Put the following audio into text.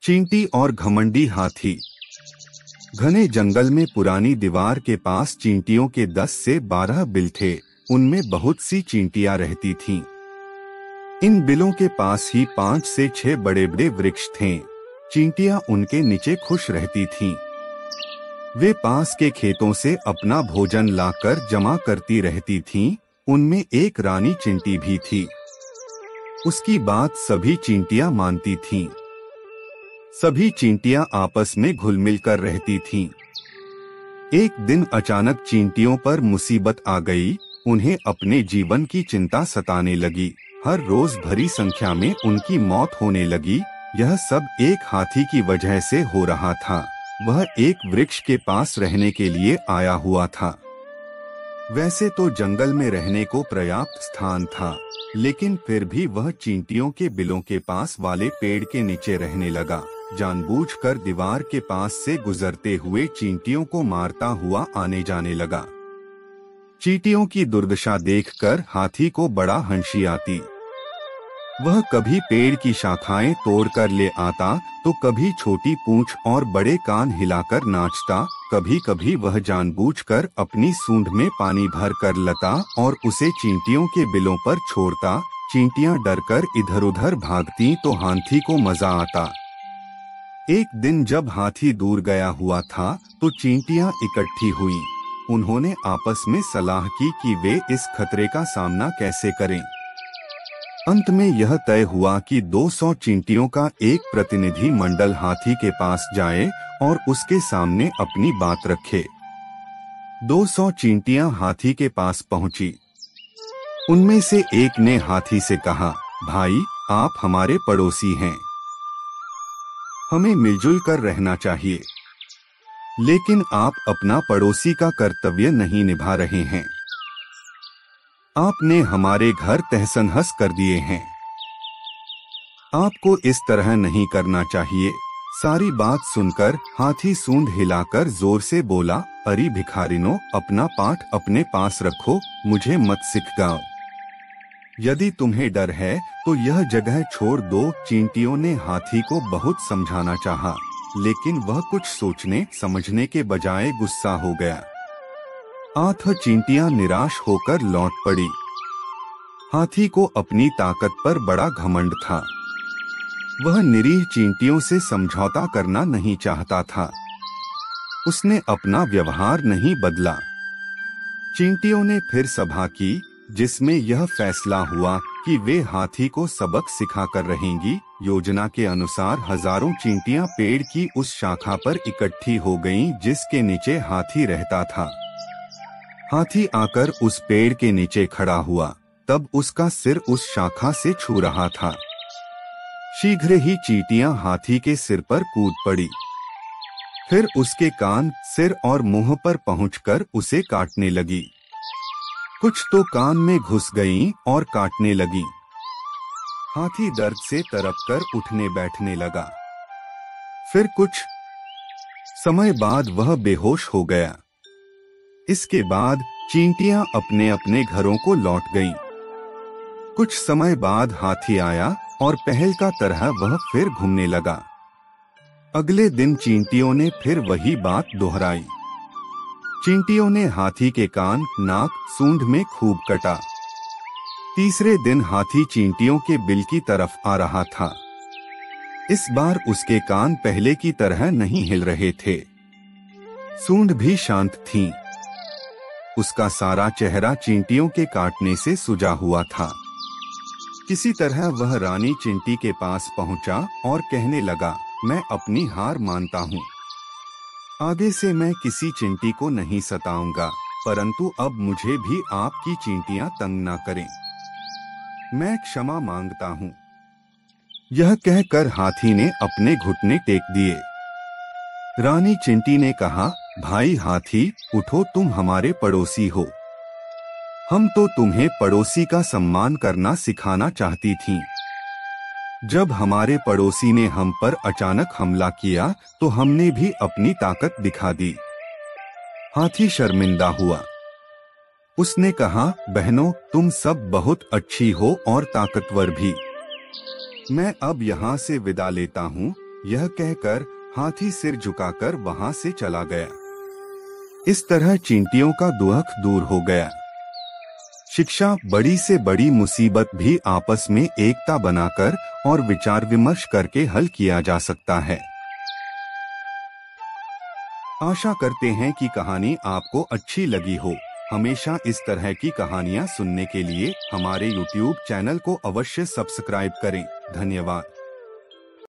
चींटी और घमंडी हाथी। घने जंगल में पुरानी दीवार के पास चींटियों के 10 से 12 बिल थे। उनमें बहुत सी चींटियां रहती थीं। इन बिलों के पास ही 5 से 6 बड़े बड़े वृक्ष थे। चींटियां उनके नीचे खुश रहती थीं। वे पास के खेतों से अपना भोजन लाकर जमा करती रहती थीं। उनमें एक रानी चींटी भी थी। उसकी बात सभी चींटियां मानती थीं। सभी चींटियां आपस में घुल मिल कर रहती थीं। एक दिन अचानक चींटियों पर मुसीबत आ गई। उन्हें अपने जीवन की चिंता सताने लगी। हर रोज भरी संख्या में उनकी मौत होने लगी। यह सब एक हाथी की वजह से हो रहा था। वह एक वृक्ष के पास रहने के लिए आया हुआ था। वैसे तो जंगल में रहने को पर्याप्त स्थान था, लेकिन फिर भी वह चींटियों के बिलों के पास वाले पेड़ के नीचे रहने लगा। जानबूझकर दीवार के पास से गुजरते हुए चींटियों को मारता हुआ आने जाने लगा। चींटियों की दुर्दशा देखकर हाथी को बड़ा हंसी आती। वह कभी पेड़ की शाखाएं तोड़कर ले आता, तो कभी छोटी पूंछ और बड़े कान हिलाकर नाचता। कभी कभी वह जानबूझकर अपनी सूंड में पानी भर कर लाता और उसे चींटियों के बिलों पर छोड़ता। चींटियां डरकर इधर उधर भागती तो हाथी को मजा आता। एक दिन जब हाथी दूर गया हुआ था, तो चींटियां इकट्ठी हुईं। उन्होंने आपस में सलाह की कि वे इस खतरे का सामना कैसे करें। अंत में यह तय हुआ कि 200 चींटियों का एक प्रतिनिधि मंडल हाथी के पास जाए और उसके सामने अपनी बात रखे। 200 चींटियां हाथी के पास पहुंची। उनमें से एक ने हाथी से कहा, भाई, आप हमारे पड़ोसी हैं। हमें मिलजुल कर रहना चाहिए, लेकिन आप अपना पड़ोसी का कर्तव्य नहीं निभा रहे हैं। आपने हमारे घर तहस-नहस कर दिए हैं। आपको इस तरह नहीं करना चाहिए। सारी बात सुनकर हाथी सूंड हिलाकर जोर से बोला, अरे भिखारिनों, अपना पाठ अपने पास रखो, मुझे मत सिखाओ। यदि तुम्हें डर है तो यह जगह छोड़ दो। चींटियों ने हाथी को बहुत समझाना चाहा, लेकिन वह कुछ सोचने समझने के बजाय गुस्सा हो गया। 8 चींटियां निराश होकर लौट पड़ी। हाथी को अपनी ताकत पर बड़ा घमंड था। वह निरीह चींटियों से समझौता करना नहीं चाहता था। उसने अपना व्यवहार नहीं बदला। चींटियों ने फिर सभा की, जिसमें यह फैसला हुआ कि वे हाथी को सबक सिखाकर रहेंगी। योजना के अनुसार हजारों चींटियां पेड़ की उस शाखा पर इकट्ठी हो गईं, जिसके नीचे हाथी रहता था। हाथी आकर उस पेड़ के नीचे खड़ा हुआ, तब उसका सिर उस शाखा से छू रहा था। शीघ्र ही चींटियां हाथी के सिर पर कूद पड़ी। फिर उसके कान, सिर और मुंह पर पहुंचकर उसे काटने लगी। कुछ तो कान में घुस गईं और काटने लगी। हाथी दर्द से तड़पकर उठने बैठने लगा। फिर कुछ समय बाद वह बेहोश हो गया। इसके बाद चींटियां अपने अपने घरों को लौट गईं। कुछ समय बाद हाथी आया और पहल का तरह वह फिर घूमने लगा। अगले दिन चींटियों ने फिर वही बात दोहराई। चींटियों ने हाथी के कान, नाक, सूंड में खूब कटा। तीसरे दिन हाथी चींटियों के बिल की तरफ आ रहा था। इस बार उसके कान पहले की तरह नहीं हिल रहे थे। सूंड भी शांत थी। उसका सारा चेहरा चींटियों के काटने से सुजा हुआ था। किसी तरह वह रानी चींटी के पास पहुंचा और कहने लगा, मैं अपनी हार मानता हूँ। आगे से मैं किसी चींटी को नहीं सताऊंगा, परंतु अब मुझे भी आपकी चींटियां तंग न करें। मैं क्षमा मांगता हूँ। यह कहकर हाथी ने अपने घुटने टेक दिए। रानी चींटी ने कहा, भाई हाथी, उठो, तुम हमारे पड़ोसी हो। हम तो तुम्हें पड़ोसी का सम्मान करना सिखाना चाहती थीं। जब हमारे पड़ोसी ने हम पर अचानक हमला किया, तो हमने भी अपनी ताकत दिखा दी। हाथी शर्मिंदा हुआ। उसने कहा, बहनों, तुम सब बहुत अच्छी हो और ताकतवर भी। मैं अब यहाँ से विदा लेता हूँ। यह कहकर हाथी सिर झुकाकर वहां से चला गया। इस तरह चींटियों का दुख दूर हो गया। शिक्षा, बड़ी से बड़ी मुसीबत भी आपस में एकता बनाकर और विचार विमर्श करके हल किया जा सकता है। आशा करते हैं कि कहानी आपको अच्छी लगी हो। हमेशा इस तरह की कहानियां सुनने के लिए हमारे YouTube चैनल को अवश्य सब्सक्राइब करें। धन्यवाद।